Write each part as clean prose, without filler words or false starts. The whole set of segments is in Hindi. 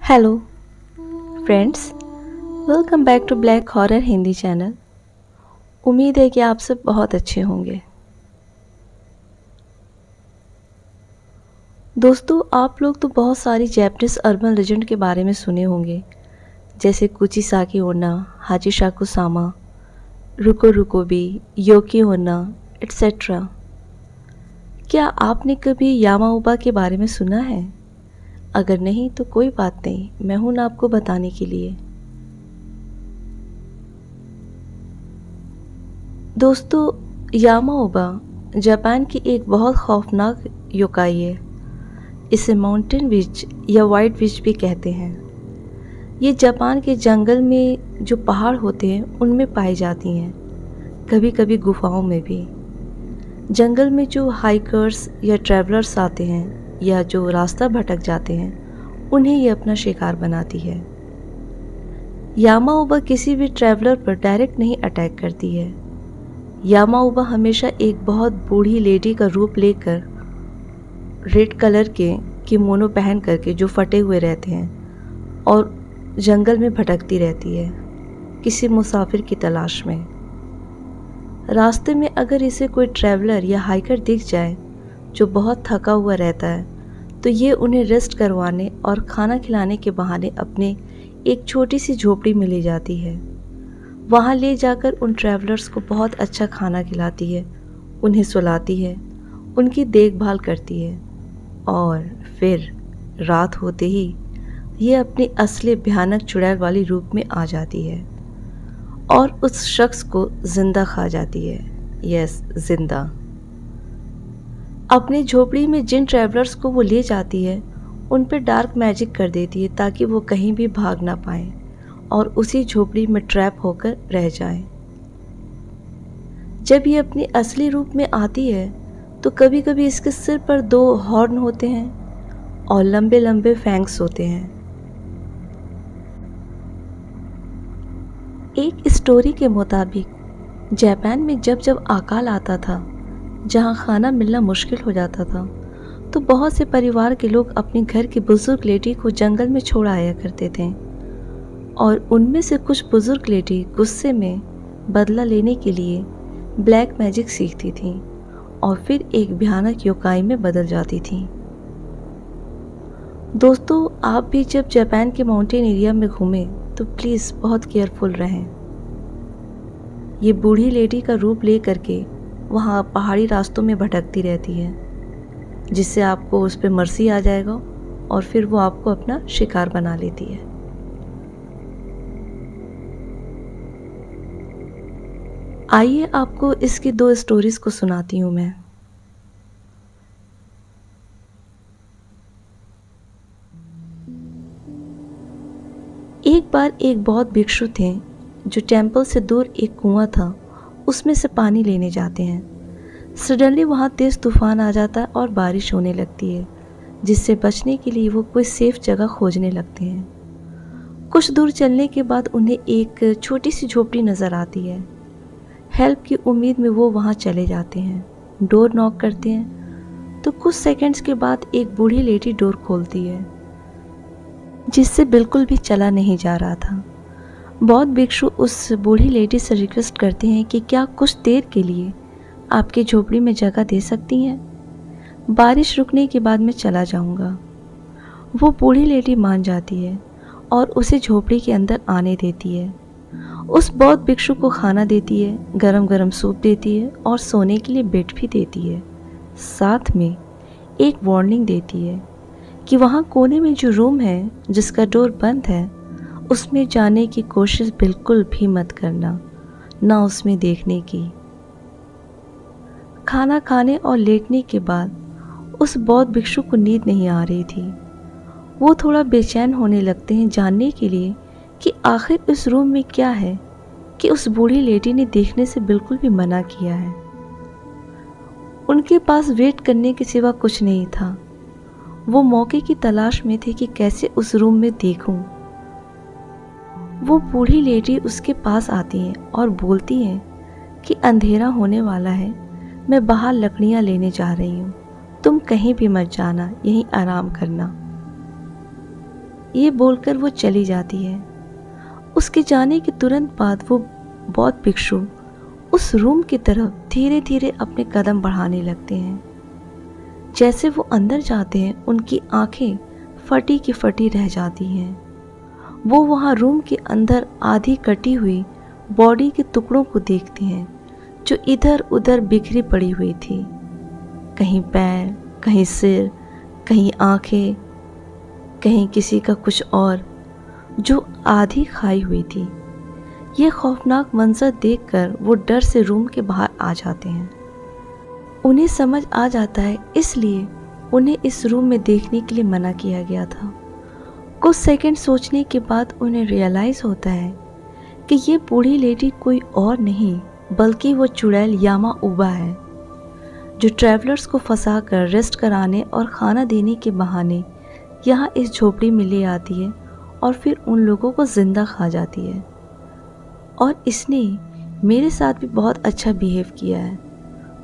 Hello friends, welcome back to Black Horror Hindi channel. उम्मीद है कि आप सब बहुत अच्छे होंगे। दोस्तों, आप लोग तो बहुत सारी जैपनीज अर्बन लेजेंड के बारे में सुने होंगे, जैसे कुचिसाकी ओना, हाचिशाकु सामा, रुको रुकोबी, योकी ओना एट्सेट्रा। क्या आपने कभी यामाउबा के बारे में सुना है? अगर नहीं तो कोई बात नहीं, मैं हूं ना आपको बताने के लिए। दोस्तों, यामाउबा जापान की एक बहुत खौफनाक योकाई है। इसे माउंटेन विच या वाइट विच भी कहते हैं। ये जापान के जंगल में जो पहाड़ होते हैं उनमें पाई जाती हैं, कभी कभी गुफाओं में भी। जंगल में जो हाइकर्स या ट्रैवलर्स आते हैं या जो रास्ता भटक जाते हैं, उन्हें ये अपना शिकार बनाती है। यामाउबा किसी भी ट्रैवलर पर डायरेक्ट नहीं अटैक करती है। यामाउबा हमेशा एक बहुत बूढ़ी लेडी का रूप लेकर, रेड कलर के किमोनो पहन करके, जो फटे हुए रहते हैं, और जंगल में भटकती रहती है किसी मुसाफिर की तलाश में। रास्ते में अगर इसे कोई ट्रैवलर या हाइकर दिख जाए जो बहुत थका हुआ रहता है, तो ये उन्हें रेस्ट करवाने और खाना खिलाने के बहाने अपने एक छोटी सी झोपड़ी में ले जाती है। वहाँ ले जाकर उन ट्रैवलर्स को बहुत अच्छा खाना खिलाती है, उन्हें सुलाती है, उनकी देखभाल करती है, और फिर रात होते ही ये अपनी असली भयानक चुड़ैल वाली रूप में आ जाती है और उस शख्स को जिंदा खा जाती है। यस, जिंदा। अपनी झोपड़ी में जिन ट्रैवलर्स को वो ले जाती है, उन पर डार्क मैजिक कर देती है ताकि वो कहीं भी भाग ना पाए और उसी झोपड़ी में ट्रैप होकर रह जाएं। जब ये अपनी असली रूप में आती है तो कभी कभी इसके सिर पर 2 हॉर्न होते हैं और लंबे लंबे फैंग्स होते हैं। एक स्टोरी के मुताबिक जापान में जब जब अकाल आता था, जहाँ खाना मिलना मुश्किल हो जाता था, तो बहुत से परिवार के लोग अपने घर की बुजुर्ग लेडी को जंगल में छोड़ आया करते थे, और उनमें से कुछ बुजुर्ग लेडी गुस्से में बदला लेने के लिए ब्लैक मैजिक सीखती थी और फिर एक भयानक योकाई में बदल जाती थी। दोस्तों, आप भी जब जापान के माउंटेन एरिया में घूमें तो प्लीज़ बहुत केयरफुल रहें। ये बूढ़ी लेडी का रूप ले करके वहाँ पहाड़ी रास्तों में भटकती रहती है, जिससे आपको उस पर मर्सी आ जाएगा और फिर वो आपको अपना शिकार बना लेती है। आइए आपको इसकी 2 स्टोरीज को सुनाती हूँ मैं। एक बार एक बौद्ध भिक्षु थे जो टेम्पल से दूर एक कुआं था, उसमें से पानी लेने जाते हैं। सडनली वहाँ तेज़ तूफान आ जाता है और बारिश होने लगती है, जिससे बचने के लिए वो कोई सेफ जगह खोजने लगते हैं। कुछ दूर चलने के बाद उन्हें एक छोटी सी झोपड़ी नज़र आती है। हेल्प की उम्मीद में वो वहाँ चले जाते हैं। डोर नॉक करते हैं तो कुछ सेकंड्स के बाद एक बूढ़ी लेडी डोर खोलती है, जिससे बिल्कुल भी चला नहीं जा रहा था। बौद्ध भिक्षु उस बूढ़ी लेडी से रिक्वेस्ट करते हैं कि क्या कुछ देर के लिए आपकी झोपड़ी में जगह दे सकती हैं? बारिश रुकने के बाद मैं चला जाऊंगा। वो बूढ़ी लेडी मान जाती है और उसे झोपड़ी के अंदर आने देती है। उस बौद्ध भिक्षु को खाना देती है, गरम गरम सूप देती है और सोने के लिए बेड भी देती है। साथ में एक वार्निंग देती है कि वहाँ कोने में जो रूम है जिसका डोर बंद है, उसमें जाने की कोशिश बिल्कुल भी मत करना, ना उसमें देखने की। खाना खाने और लेटने के बाद उस बौद्ध भिक्षु को नींद नहीं आ रही थी। वो थोड़ा बेचैन होने लगते हैं जानने के लिए कि आखिर इस रूम में क्या है कि उस बूढ़ी लेडी ने देखने से बिल्कुल भी मना किया है। उनके पास वेट करने के सिवा कुछ नहीं था। वो मौके की तलाश में थे कि कैसे उस रूम में देखूं। वो बूढ़ी लेडी उसके पास आती हैं और बोलती हैं कि अंधेरा होने वाला है, मैं बाहर लकड़ियां लेने जा रही हूँ, तुम कहीं भी मत जाना, यहीं आराम करना। ये बोलकर वो चली जाती है। उसके जाने के तुरंत बाद वो बौद्ध भिक्षु उस रूम की तरफ धीरे धीरे अपने कदम बढ़ाने लगते हैं। जैसे वो अंदर जाते हैं उनकी आंखें फटी की फटी रह जाती हैं। वो वहाँ रूम के अंदर आधी कटी हुई बॉडी के टुकड़ों को देखते हैं जो इधर उधर बिखरी पड़ी हुई थी। कहीं पैर, कहीं सिर, कहीं आंखें, कहीं किसी का कुछ और, जो आधी खाई हुई थी। ये खौफनाक मंजर देखकर वो डर से रूम के बाहर आ जाते हैं। उन्हें समझ आ जाता है, इसलिए उन्हें इस रूम में देखने के लिए मना किया गया था। कुछ सेकंड सोचने के बाद उन्हें रियलाइज़ होता है कि ये बूढ़ी लेडी कोई और नहीं बल्कि वो चुड़ैल यामा उबा है, जो ट्रैवलर्स को फंसा कर रेस्ट कराने और खाना देने के बहाने यहाँ इस झोपड़ी में ले आती है और फिर उन लोगों को ज़िंदा खा जाती है। और इसने मेरे साथ भी बहुत अच्छा बिहेव किया है,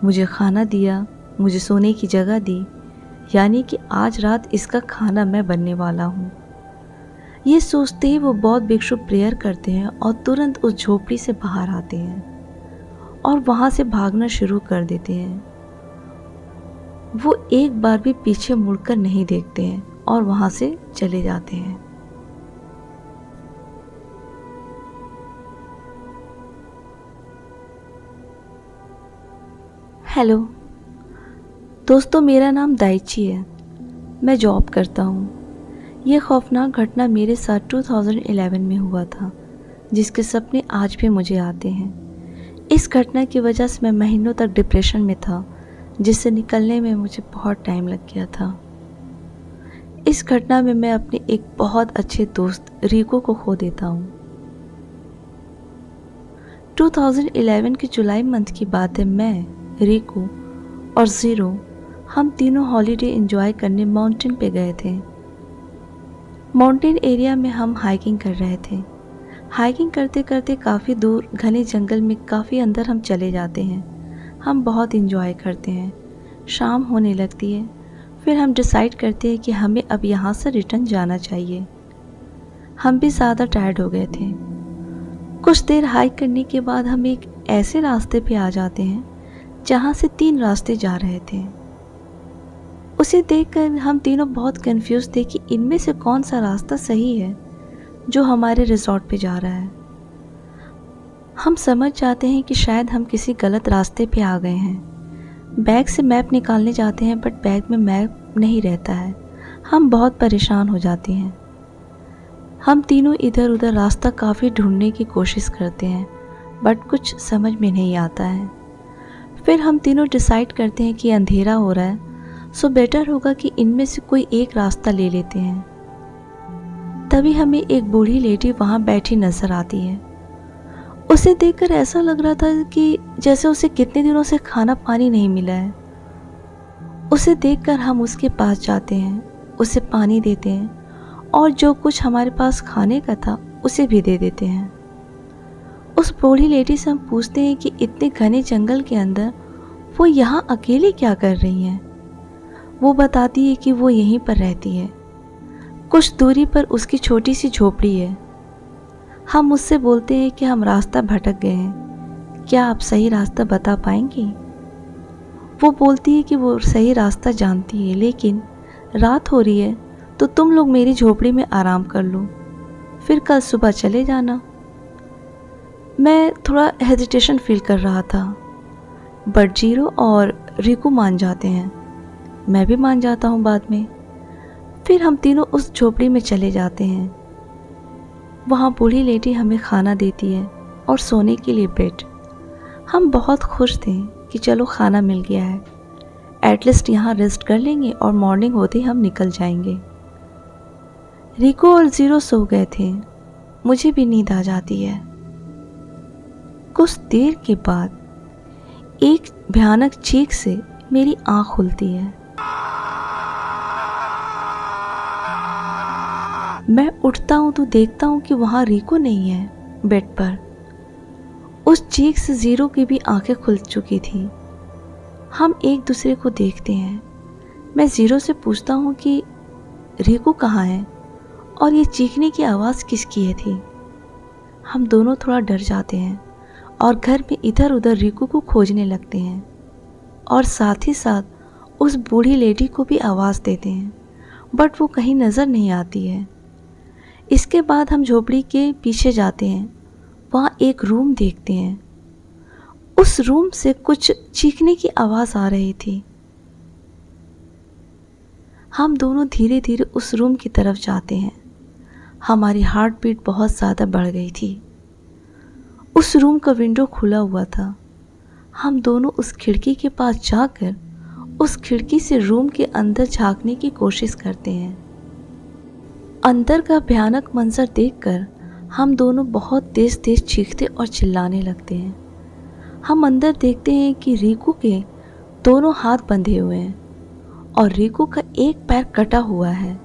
मुझे खाना दिया, मुझे सोने की जगह दी, यानी कि आज रात इसका खाना मैं बनने वाला हूँ। ये सोचते ही वो बौद्ध भिक्षु प्रेयर करते हैं और तुरंत उस झोपड़ी से बाहर आते हैं और वहाँ से भागना शुरू कर देते हैं। वो एक बार भी पीछे मुड़कर नहीं देखते हैं और वहाँ से चले जाते हैं। हेलो दोस्तों, मेरा नाम दाइची है। मैं जॉब करता हूँ। ये खौफनाक घटना मेरे साथ 2011 में हुआ था, जिसके सपने आज भी मुझे आते हैं। इस घटना की वजह से मैं महीनों तक डिप्रेशन में था, जिससे निकलने में मुझे बहुत टाइम लग गया था। इस घटना में मैं अपने एक बहुत अच्छे दोस्त रिको को खो देता हूँ। 2011 के जुलाई मंथ की बात है। मैं, रिको और ज़ीरो हम तीनों हॉलीडे एंजॉय करने माउंटेन पे गए थे। माउंटेन एरिया में हम हाइकिंग कर रहे थे। हाइकिंग करते करते काफ़ी दूर घने जंगल में काफ़ी अंदर हम चले जाते हैं। हम बहुत एंजॉय करते हैं। शाम होने लगती है, फिर हम डिसाइड करते हैं कि हमें अब यहाँ से रिटर्न जाना चाहिए। हम भी ज़्यादा टायर्ड हो गए थे। कुछ देर हाइक करने के बाद हम एक ऐसे रास्ते पे आ जाते हैं जहाँ से 3 रास्ते जा रहे थे। उसे देखकर हम तीनों बहुत कंफ्यूज थे कि इनमें से कौन सा रास्ता सही है जो हमारे रिजॉर्ट पे जा रहा है। हम समझ जाते हैं कि शायद हम किसी गलत रास्ते पे आ गए हैं। बैग से मैप निकालने जाते हैं, बट बैग में मैप नहीं रहता है। हम बहुत परेशान हो जाते हैं। हम तीनों इधर उधर रास्ता काफ़ी ढूंढने की कोशिश करते हैं, बट कुछ समझ में नहीं आता है। फिर हम तीनों डिसाइड करते हैं कि अंधेरा हो रहा है, सो बेटर होगा कि इनमें से कोई एक रास्ता ले लेते हैं। तभी हमें एक बूढ़ी लेडी वहाँ बैठी नजर आती है। उसे देखकर ऐसा लग रहा था कि जैसे उसे कितने दिनों से खाना पानी नहीं मिला है। उसे देखकर हम उसके पास जाते हैं, उसे पानी देते हैं और जो कुछ हमारे पास खाने का था उसे भी दे देते हैं। उस बूढ़ी लेडी से हम पूछते हैं कि इतने घने जंगल के अंदर वो यहाँ अकेले क्या कर रही हैं। वो बताती है कि वो यहीं पर रहती है। कुछ दूरी पर उसकी छोटी सी झोपड़ी है। हम उससे बोलते हैं कि हम रास्ता भटक गए हैं, क्या आप सही रास्ता बता पाएंगी। वो बोलती है कि वो सही रास्ता जानती है, लेकिन रात हो रही है तो तुम लोग मेरी झोपड़ी में आराम कर लो, फिर कल सुबह चले जाना। मैं थोड़ा हेजिटेशन फील कर रहा था, बट जीरो और रिको मान जाते हैं। मैं भी मान जाता हूँ बाद में। फिर हम तीनों उस झोपड़ी में चले जाते हैं। वहाँ बूढ़ी लेडी हमें खाना देती है और सोने के लिए बेड। हम बहुत खुश थे कि चलो खाना मिल गया है, एटलीस्ट यहाँ रेस्ट कर लेंगे और मॉर्निंग होते ही हम निकल जाएंगे। रिको और ज़ीरो सो गए थे, मुझे भी नींद आ जाती है। कुछ देर के बाद एक भयानक चीख से मेरी आँख खुलती है। मैं उठता हूँ तो देखता हूँ कि वहाँ रिको नहीं है बेड पर। उस चीख से ज़ीरो की भी आंखें खुल चुकी थी। हम एक दूसरे को देखते हैं। मैं ज़ीरो से पूछता हूँ कि रिको कहाँ है, और ये चीखने की आवाज़ किसकी है थी। हम दोनों थोड़ा डर जाते हैं और घर में इधर उधर रिकू को खोजने लगते हैं और साथ ही साथ उस बूढ़ी लेडी को भी आवाज़ देते हैं, बट वो कहीं नज़र नहीं आती है। इसके बाद हम झोपड़ी के पीछे जाते हैं, वहाँ एक रूम देखते हैं। उस रूम से कुछ चीखने की आवाज़ आ रही थी। हम दोनों धीरे धीरे उस रूम की तरफ जाते हैं। हमारी हार्ट बीट बहुत ज़्यादा बढ़ गई थी। उस रूम का विंडो खुला हुआ था। हम दोनों उस खिड़की के पास जाकर उस खिड़की से रूम के अंदर झांकने की कोशिश करते हैं। अंदर का भयानक मंजर देखकर हम दोनों बहुत तेज तेज चीखते और चिल्लाने लगते हैं। हम अंदर देखते हैं कि रिकू के दोनों हाथ बंधे हुए हैं और रिकू का एक पैर कटा हुआ है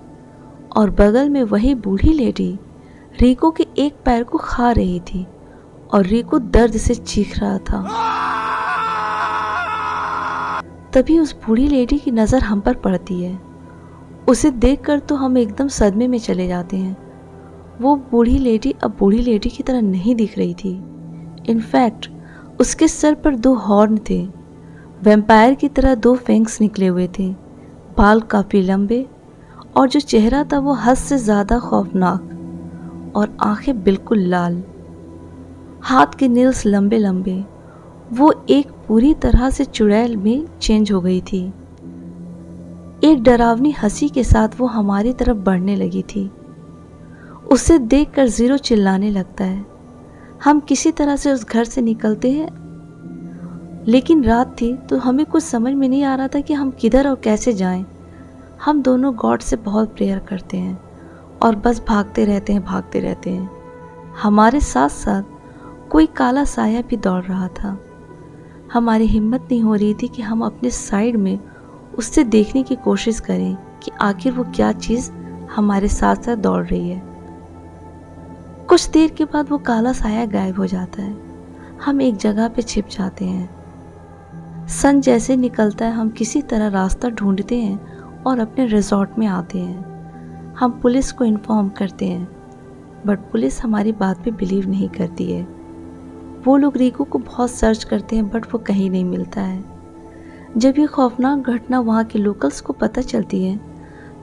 और बगल में वही बूढ़ी लेडी रिकू के एक पैर को खा रही थी और रिकू दर्द से चीख रहा था। तभी उस बूढ़ी लेडी की नज़र हम पर पड़ती है। उसे देखकर तो हम एकदम सदमे में चले जाते हैं। वो बूढ़ी लेडी अब बूढ़ी लेडी की तरह नहीं दिख रही थी। इनफैक्ट उसके सर पर 2 हॉर्न थे, वैम्पायर की तरह 2 फैंग्स निकले हुए थे, बाल काफ़ी लंबे और जो चेहरा था वो हद से ज़्यादा खौफनाक और आंखें बिल्कुल लाल, हाथ के नेल्स लंबे लंबे। वो एक पूरी तरह से चुड़ैल में चेंज हो गई थी। एक डरावनी हंसी के साथ वो हमारी तरफ बढ़ने लगी थी। उसे देखकर ज़ीरो चिल्लाने लगता है। हम किसी तरह से उस घर से निकलते हैं, लेकिन रात थी तो हमें कुछ समझ में नहीं आ रहा था कि हम किधर और कैसे जाएं। हम दोनों गॉड से बहुत प्रेयर करते हैं और बस भागते रहते हैं। हमारे साथ साथ कोई काला साया भी दौड़ रहा था। हमारी हिम्मत नहीं हो रही थी कि हम अपने साइड में उससे देखने की कोशिश करें कि आखिर वो क्या चीज़ हमारे साथ साथ दौड़ रही है। कुछ देर के बाद वो काला साया गायब हो जाता है। हम एक जगह पे छिप जाते हैं। सन जैसे निकलता है हम किसी तरह रास्ता ढूंढते हैं और अपने रिजॉर्ट में आते हैं। हम पुलिस को इन्फॉर्म करते हैं, बट पुलिस हमारी बात पे बिलीव नहीं करती है। वो लोग रिकू को बहुत सर्च करते हैं, बट वो कहीं नहीं मिलता है। जब ये खौफनाक घटना वहाँ के लोकल्स को पता चलती है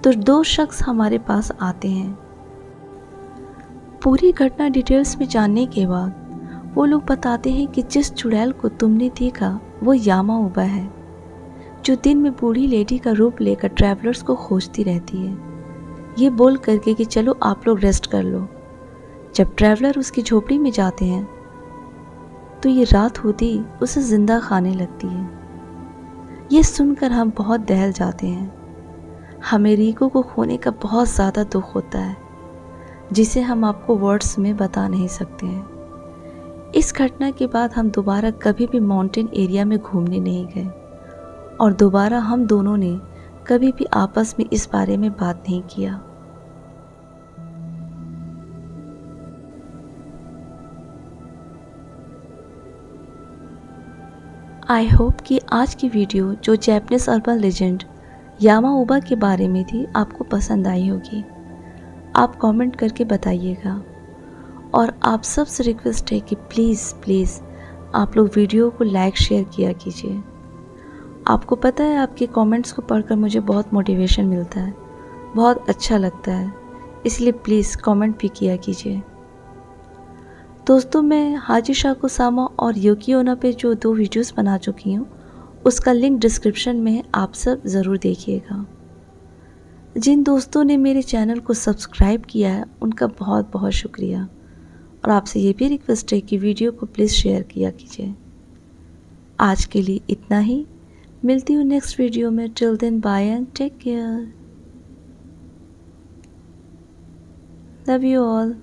तो 2 शख्स हमारे पास आते हैं। पूरी घटना डिटेल्स में जानने के बाद वो लोग बताते हैं कि जिस चुड़ैल को तुमने देखा वो यामा उबा है, जो दिन में बूढ़ी लेडी का रूप लेकर ट्रैवलर्स को खोजती रहती है, ये बोल करके कि चलो आप लोग रेस्ट कर लो। जब ट्रैवलर उसकी झोपड़ी में जाते हैं तो ये रात होती उसे जिंदा खाने लगती है। ये सुनकर हम बहुत दहल जाते हैं। हमें रिकू को खोने का बहुत ज़्यादा दुख होता है, जिसे हम आपको वर्ड्स में बता नहीं सकते हैं। इस घटना के बाद हम दोबारा कभी भी माउंटेन एरिया में घूमने नहीं गए और दोबारा हम दोनों ने कभी भी आपस में इस बारे में बात नहीं किया। आई होप कि आज की वीडियो जो जैपनीज अर्बन लेजेंड यामा उबा के बारे में थी आपको पसंद आई होगी। आप कमेंट करके बताइएगा और आप सबसे रिक्वेस्ट है कि प्लीज़ आप लोग वीडियो को लाइक शेयर किया कीजिए। आपको पता है आपके कमेंट्स को पढ़कर मुझे बहुत मोटिवेशन मिलता है, बहुत अच्छा लगता है, इसलिए प्लीज़ कमेंट भी किया कीजिए। दोस्तों, मैं हाजिशा कुसामा और योकियो ओना पे जो 2 वीडियोस बना चुकी हूँ उसका लिंक डिस्क्रिप्शन में है, आप सब ज़रूर देखिएगा। जिन दोस्तों ने मेरे चैनल को सब्सक्राइब किया है उनका बहुत बहुत शुक्रिया और आपसे ये भी रिक्वेस्ट है कि वीडियो को प्लीज़ शेयर किया कीजिए। आज के लिए इतना ही, मिलती हूँ नेक्स्ट वीडियो में। Till then bye and take care. Love you all.